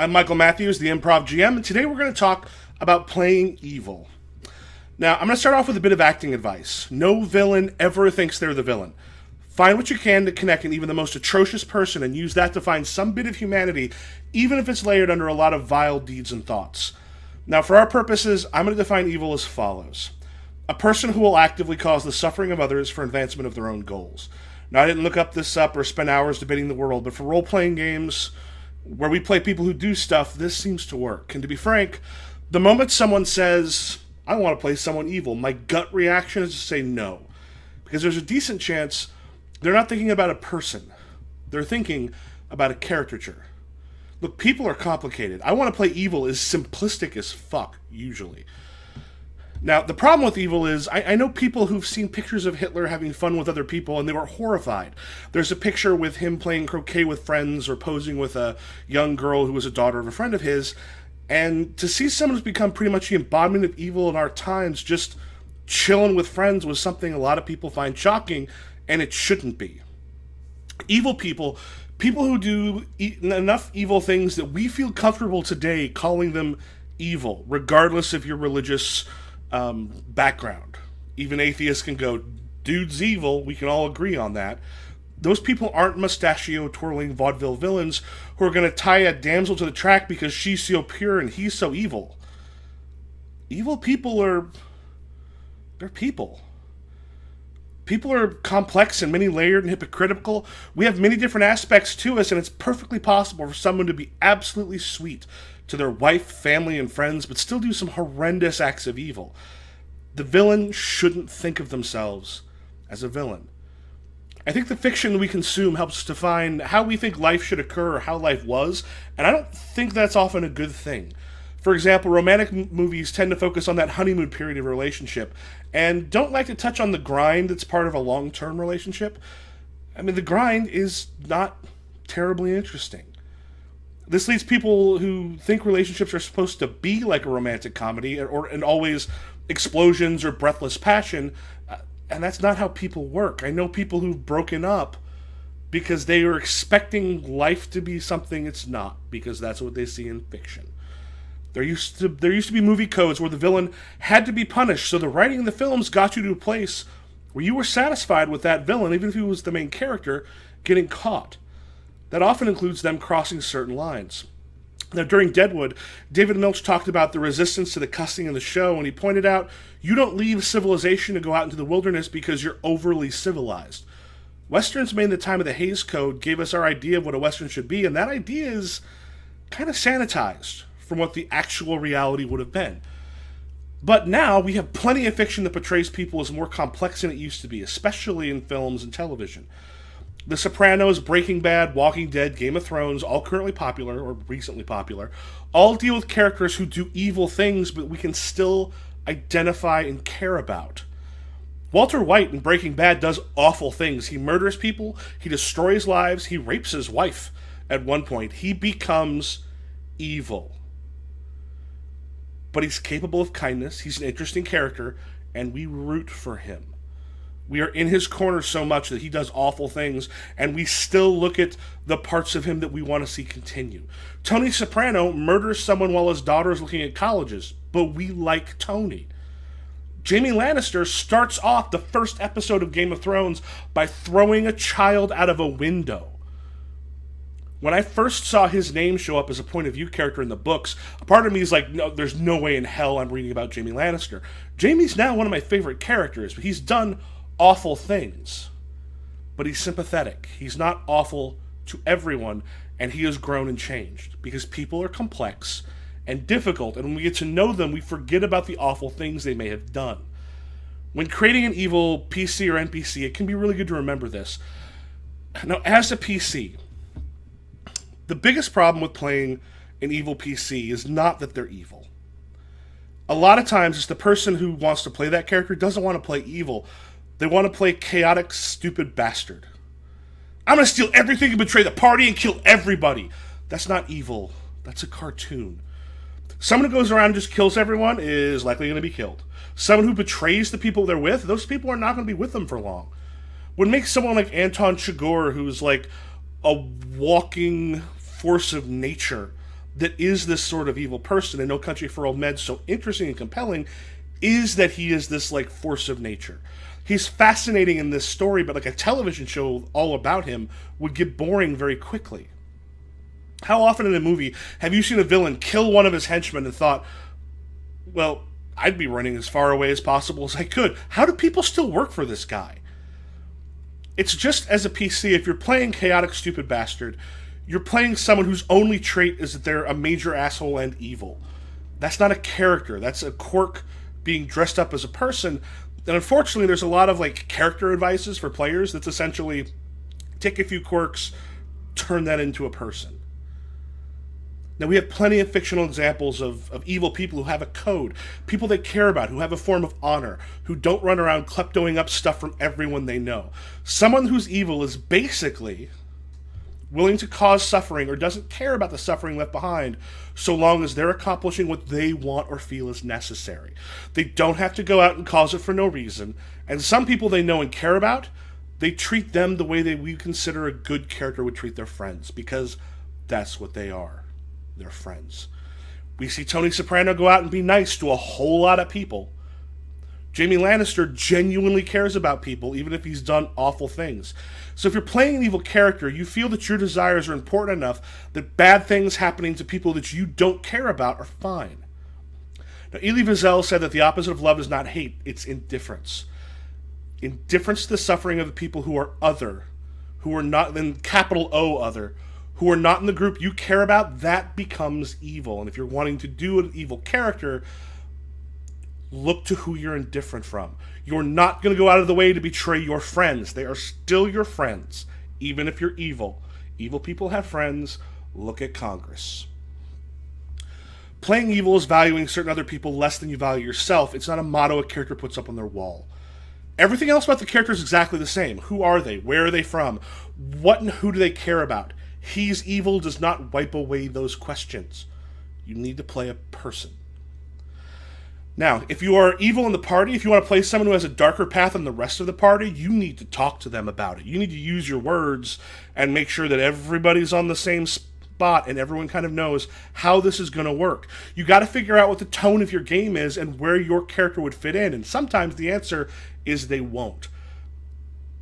I'm Michael Matthews, the Improv GM, and today we're going to talk about playing evil. Now, I'm going to start off with a bit of acting advice. No villain ever thinks they're the villain. Find what you can to connect in even the most atrocious person and use that to find some bit of humanity, even if it's layered under a lot of vile deeds and thoughts. Now, for our purposes, I'm going to define evil as follows. A person who will actively cause the suffering of others for advancement of their own goals. Now, I didn't look this up or spend hours debating the world, but for role-playing games where we play people who do stuff, this seems to work. And to be frank, the moment someone says, I want to play someone evil, my gut reaction is to say no. Because there's a decent chance they're not thinking about a person. They're thinking about a caricature. Look, people are complicated. I want to play evil is simplistic as fuck, usually. Now, the problem with evil is, I know people who've seen pictures of Hitler having fun with other people, and they were horrified. There's a picture with him playing croquet with friends or posing with a young girl who was a daughter of a friend of his, and to see someone who's become pretty much the embodiment of evil in our times just chilling with friends was something a lot of people find shocking, and it shouldn't be. Evil people who do enough evil things that we feel comfortable today calling them evil, regardless of your religious background. Even atheists can go, dude's evil, we can all agree on that. Those people aren't mustachio-twirling vaudeville villains who are going to tie a damsel to the track because she's so pure and he's so evil. Evil people they're people. People are complex and many-layered and hypocritical. We have many different aspects to us, and it's perfectly possible for someone to be absolutely sweet to their wife, family, and friends, but still do some horrendous acts of evil. The villain shouldn't think of themselves as a villain. I think the fiction we consume helps define how we think life should occur or how life was, and I don't think that's often a good thing. For example, romantic movies tend to focus on that honeymoon period of a relationship, and don't like to touch on the grind that's part of a long-term relationship. I mean, the grind is not terribly interesting. This leads people who think relationships are supposed to be like a romantic comedy and always explosions or breathless passion, and that's not how people work. I know people who've broken up because they are expecting life to be something it's not, because that's what they see in fiction. There used to be movie codes where the villain had to be punished, so the writing in the films got you to a place where you were satisfied with that villain, even if he was the main character, getting caught. That often includes them crossing certain lines. Now, during Deadwood, David Milch talked about the resistance to the cussing in the show, and he pointed out, you don't leave civilization to go out into the wilderness because you're overly civilized. Westerns made in the time of the Hays Code gave us our idea of what a Western should be, and that idea is kind of sanitized from what the actual reality would have been. But now we have plenty of fiction that portrays people as more complex than it used to be, especially in films and television. The Sopranos, Breaking Bad, Walking Dead, Game of Thrones, all currently popular, or recently popular, all deal with characters who do evil things, but we can still identify and care about. Walter White in Breaking Bad does awful things. He murders people, he destroys lives, he rapes his wife at one point. He becomes evil. But he's capable of kindness, he's an interesting character, and we root for him. We are in his corner so much that he does awful things, and we still look at the parts of him that we want to see continue. Tony Soprano murders someone while his daughter is looking at colleges, but we like Tony. Jaime Lannister starts off the first episode of Game of Thrones by throwing a child out of a window. When I first saw his name show up as a point of view character in the books, a part of me is like, no, there's no way in hell I'm reading about Jaime Lannister. Jaime's now one of my favorite characters, but he's done awful things. But he's sympathetic. He's not awful to everyone, and he has grown and changed, because people are complex and difficult, and when we get to know them, we forget about the awful things they may have done. When creating an evil PC or NPC, it can be really good to remember this. Now, as a PC, the biggest problem with playing an evil PC is not that they're evil. A lot of times, it's the person who wants to play that character doesn't want to play evil. They want to play chaotic, stupid bastard. I'm going to steal everything and betray the party and kill everybody. That's not evil. That's a cartoon. Someone who goes around and just kills everyone is likely going to be killed. Someone who betrays the people they're with, those people are not going to be with them for long. What makes someone like Anton Chigurh, who's like a walking force of nature, that is this sort of evil person, and No Country for Old Men so interesting and compelling is that he is this like force of nature. He's fascinating in this story, but like a television show all about him would get boring very quickly. How often in a movie have you seen a villain kill one of his henchmen and thought, well, I'd be running as far away as possible as I could. How do people still work for this guy? It's just as a PC, if you're playing Chaotic Stupid Bastard, you're playing someone whose only trait is that they're a major asshole and evil. That's not a character. That's a quirk being dressed up as a person. And unfortunately, there's a lot of like character advices for players that's essentially take a few quirks, turn that into a person. Now, we have plenty of fictional examples of evil people who have a code, people they care about, who have a form of honor, who don't run around kleptoing up stuff from everyone they know. Someone who's evil is basically willing to cause suffering or doesn't care about the suffering left behind so long as they're accomplishing what they want or feel is necessary. They don't have to go out and cause it for no reason. And some people they know and care about, they treat them the way we consider a good character would treat their friends, because that's what they are. They're friends. We see Tony Soprano go out and be nice to a whole lot of people. Jaime Lannister genuinely cares about people, even if he's done awful things. So if you're playing an evil character, you feel that your desires are important enough that bad things happening to people that you don't care about are fine. Now, Elie Wiesel said that the opposite of love is not hate, it's indifference. Indifference to the suffering of the people who are other, who are not, then capital O other, who are not in the group you care about, that becomes evil. And if you're wanting to do an evil character, look to who you're indifferent from. You're not going to go out of the way to betray your friends. They are still your friends, even if you're evil. Evil people have friends. Look at Congress. Playing evil is valuing certain other people less than you value yourself. It's not a motto a character puts up on their wall. Everything else about the character is exactly the same. Who are they? Where are they from? What and who do they care about? He's evil does not wipe away those questions. You need to play a person. Now, if you are evil in the party, if you want to play someone who has a darker path than the rest of the party, you need to talk to them about it. You need to use your words and make sure that everybody's on the same spot and everyone kind of knows how this is going to work. You got to figure out what the tone of your game is and where your character would fit in. And sometimes the answer is they won't.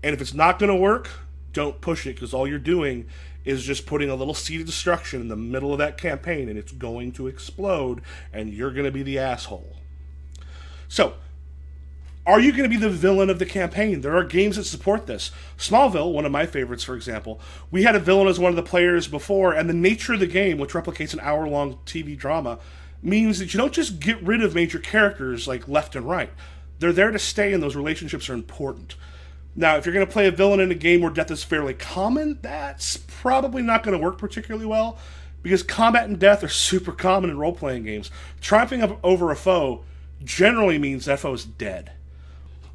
And if it's not going to work, don't push it, because all you're doing is just putting a little seed of destruction in the middle of that campaign, and it's going to explode, and you're going to be the asshole. So, are you going to be the villain of the campaign? There are games that support this. Smallville, one of my favorites, for example, we had a villain as one of the players before, and the nature of the game, which replicates an hour-long TV drama, means that you don't just get rid of major characters like left and right. They're there to stay, and those relationships are important. Now, if you're going to play a villain in a game where death is fairly common, that's probably not going to work particularly well, because combat and death are super common in role-playing games. Triumphing over a foe generally means that foe is dead.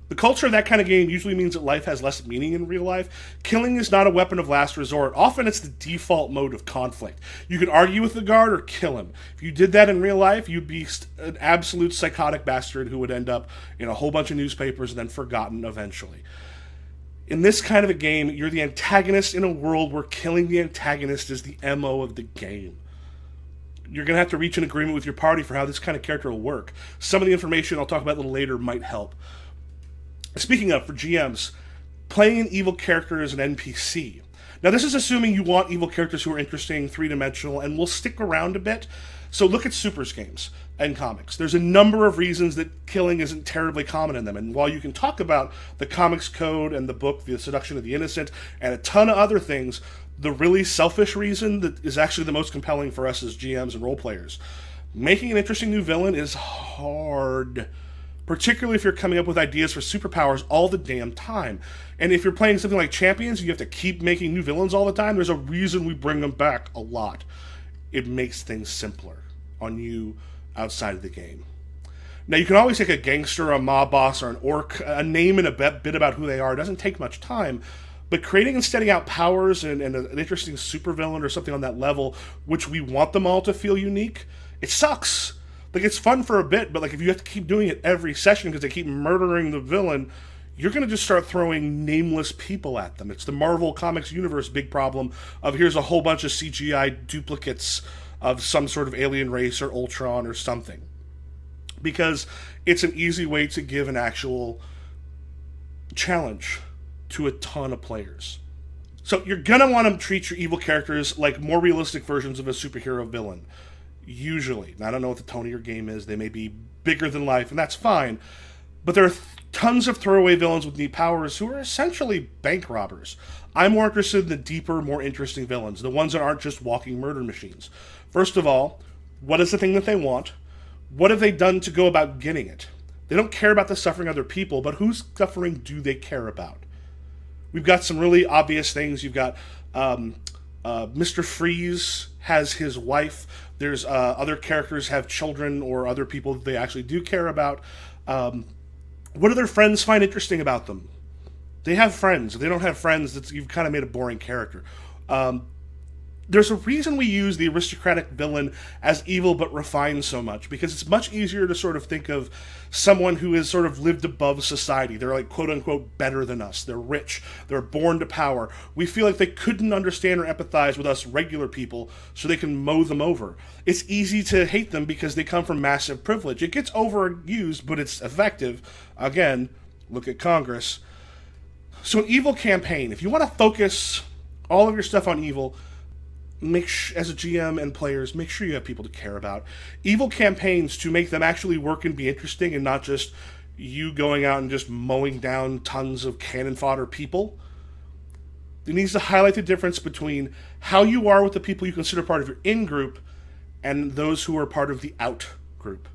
The culture of that kind of game usually means that life has less meaning in real life. Killing is not a weapon of last resort. Often it's the default mode of conflict. You could argue with the guard or kill him. If you did that in real life, you'd be an absolute psychotic bastard who would end up in a whole bunch of newspapers and then forgotten eventually. In this kind of a game, you're the antagonist in a world where killing the antagonist is the MO of the game. You're going to have to reach an agreement with your party for how this kind of character will work. Some of the information I'll talk about a little later might help. Speaking of, for GMs, playing an evil character as an NPC. Now, this is assuming you want evil characters who are interesting, three-dimensional, and will stick around a bit. So look at Supers games and comics. There's a number of reasons that killing isn't terribly common in them. And while you can talk about the comics code and the book, The Seduction of the Innocent, and a ton of other things, the really selfish reason that is actually the most compelling for us as GMs and role players. Making an interesting new villain is hard, particularly if you're coming up with ideas for superpowers all the damn time. And if you're playing something like Champions, you have to keep making new villains all the time, there's a reason we bring them back a lot. It makes things simpler on you outside of the game. Now, you can always take a gangster, a mob boss, or an orc, a name and a bit about who they are. It doesn't take much time. But creating and setting out powers and an interesting supervillain or something on that level, which we want them all to feel unique, it sucks. Like, it's fun for a bit, but like if you have to keep doing it every session because they keep murdering the villain, you're going to just start throwing nameless people at them. It's the Marvel Comics universe big problem of here's a whole bunch of CGI duplicates of some sort of alien race or Ultron or something. Because it's an easy way to give an actual challenge to a ton of players. So you're gonna want to treat your evil characters like more realistic versions of a superhero villain. Usually. Now, I don't know what the tone of your game is. They may be bigger than life, and that's fine. But there are tons of throwaway villains with neat powers who are essentially bank robbers. I'm more interested in the deeper, more interesting villains, the ones that aren't just walking murder machines. First of all, what is the thing that they want? What have they done to go about getting it? They don't care about the suffering of other people, but whose suffering do they care about? We've got some really obvious things. You've got Mr. Freeze has his wife. There's other characters have children or other people that they actually do care about. What do their friends find interesting about them? They have friends. If they don't have friends, you've kind of made a boring character. There's a reason we use the aristocratic villain as evil but refined so much, because it's much easier to sort of think of someone who has sort of lived above society. They're like, quote unquote, better than us. They're rich. They're born to power. We feel like they couldn't understand or empathize with us regular people, so they can mow them over. It's easy to hate them because they come from massive privilege. It gets overused, but it's effective. Again, look at Congress. So an evil campaign, if you want to focus all of your stuff on evil, as a GM and players, make sure you have people to care about. Evil campaigns to make them actually work and be interesting, and not just you going out and just mowing down tons of cannon fodder people. It needs to highlight the difference between how you are with the people you consider part of your in-group and those who are part of the out-group.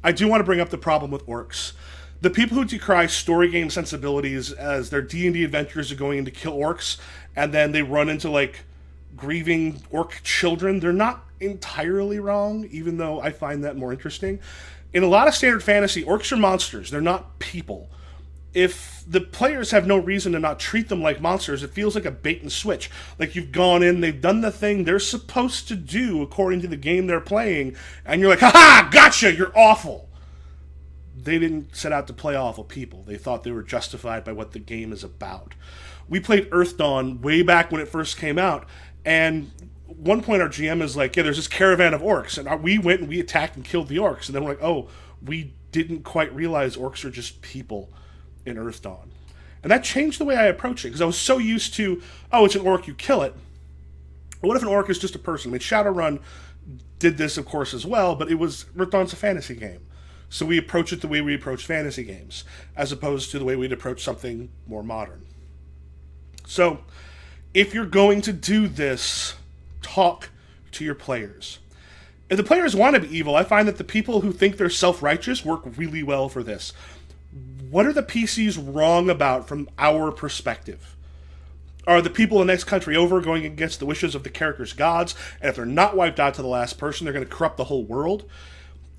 I do want to bring up the problem with orcs. The people who decry story game sensibilities as their D&D adventurers are going in to kill orcs, and then they run into, like, grieving orc children, they're not entirely wrong, even though I find that more interesting. In a lot of standard fantasy, orcs are monsters. They're not people. If the players have no reason to not treat them like monsters, it feels like a bait and switch. Like you've gone in, they've done the thing they're supposed to do according to the game they're playing, and you're like, ha-ha, gotcha, you're awful. They didn't set out to play awful people. They thought they were justified by what the game is about. We played Earth Dawn way back when it first came out, and at one point our GM is like, yeah, there's this caravan of orcs, and we went and we attacked and killed the orcs, and then we're like, oh, we didn't quite realize orcs are just people in Earth Dawn. And that changed the way I approach it, because I was so used to, oh, it's an orc, you kill it. What if an orc is just a person? I mean, Shadowrun did this, of course, as well, but Earth Dawn's a fantasy game. So we approach it the way we approach fantasy games, as opposed to the way we'd approach something more modern. So, if you're going to do this, talk to your players. If the players want to be evil, I find that the people who think they're self-righteous work really well for this. What are the PCs wrong about from our perspective? Are the people in the next country over going against the wishes of the character's gods, and if they're not wiped out to the last person, they're going to corrupt the whole world?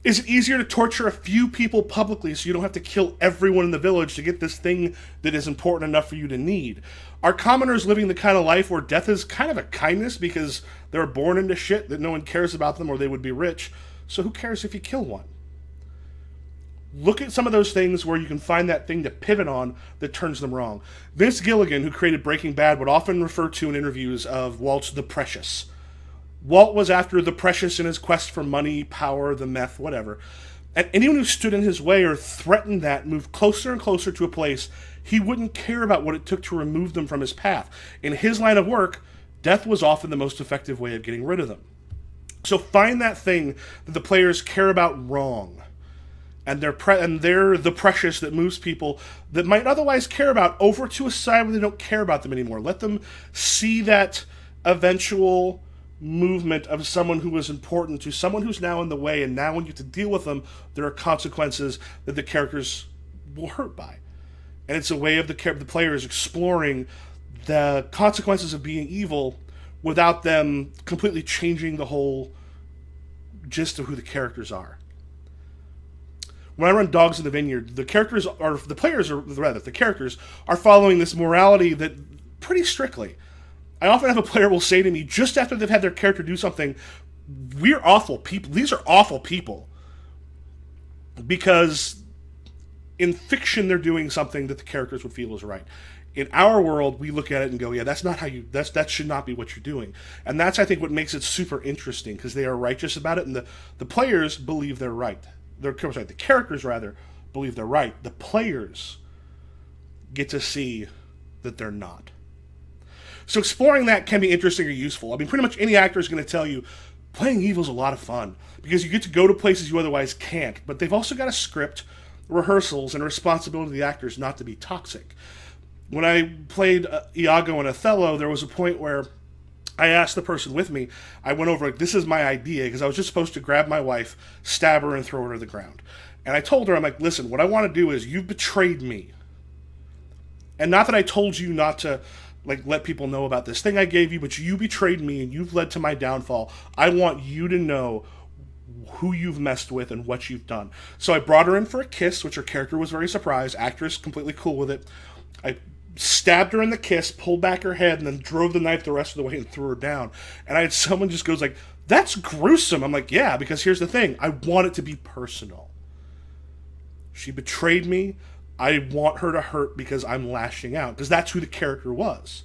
Is it easier to torture a few people publicly so you don't have to kill everyone in the village to get this thing that is important enough for you to need? Are commoners living the kind of life where death is kind of a kindness because they're born into shit that no one cares about them or they would be rich? So who cares if you kill one? Look at some of those things where you can find that thing to pivot on that turns them wrong. Vince Gilligan, who created Breaking Bad, would often refer to in interviews of Walt's the Precious. Walt was after the precious in his quest for money, power, the meth, whatever. And anyone who stood in his way or threatened that moved closer and closer to a place he wouldn't care about what it took to remove them from his path. In his line of work, death was often the most effective way of getting rid of them. So find that thing that the players care about wrong. And they're the precious that moves people that might otherwise care about over to a side where they don't care about them anymore. Let them see that eventual movement of someone who was important to someone who's now in the way, and now when you have to deal with them, there are consequences that the characters will hurt by. And it's a way of the players exploring the consequences of being evil without them completely changing the whole gist of who the characters are. When I run Dogs in the Vineyard, the characters are following this morality that pretty strictly. I often have a player will say to me, just after they've had their character do something, we're awful people. These are awful people. Because in fiction, they're doing something that the characters would feel is right. In our world, we look at it and go, yeah, that's not how you, that should not be what you're doing. And that's, I think, what makes it super interesting, because they are righteous about it, and the players believe they're right. Sorry, the characters, rather, believe they're right. The players get to see that they're not. So exploring that can be interesting or useful. I mean, pretty much any actor is going to tell you playing evil is a lot of fun, because you get to go to places you otherwise can't. But they've also got a script, rehearsals, and a responsibility of the actors not to be toxic. When I played Iago and Othello, there was a point where I asked the person with me, I went over, like, this is my idea, because I was just supposed to grab my wife, stab her, and throw her to the ground. And I told her, I'm like, listen, what I want to do is, you've betrayed me. And not that I told you not to, like, let people know about this thing I gave you, but you betrayed me and you've led to my downfall. I want you to know who you've messed with and what you've done. So I brought her in for a kiss, which her character was very surprised. Actress completely cool with it. I stabbed her in the kiss, pulled back her head, and then drove the knife the rest of the way and threw her down. And I had someone just goes like, that's gruesome. I'm like, yeah, because here's the thing. I want it to be personal. She betrayed me. I want her to hurt because I'm lashing out, because that's who the character was.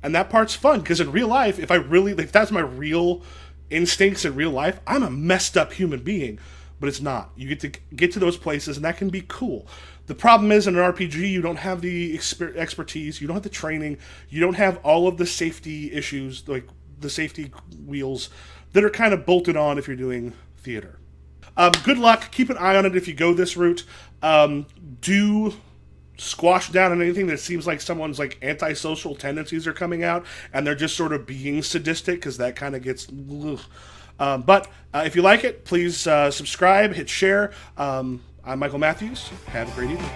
And that part's fun, because in real life, if that's my real instincts in real life, I'm a messed up human being. But it's not. You get to those places, and that can be cool. The problem is, in an RPG, you don't have the expertise, you don't have the training, you don't have all of the safety issues, like the safety wheels that are kind of bolted on if you're doing theater. Good luck. Keep an eye on it if you go this route. Do squash down on anything that seems like someone's like antisocial tendencies are coming out, and they're just sort of being sadistic, because that kind of gets... But if you like it, please subscribe, hit share. I'm Michael Matthews. Have a great evening.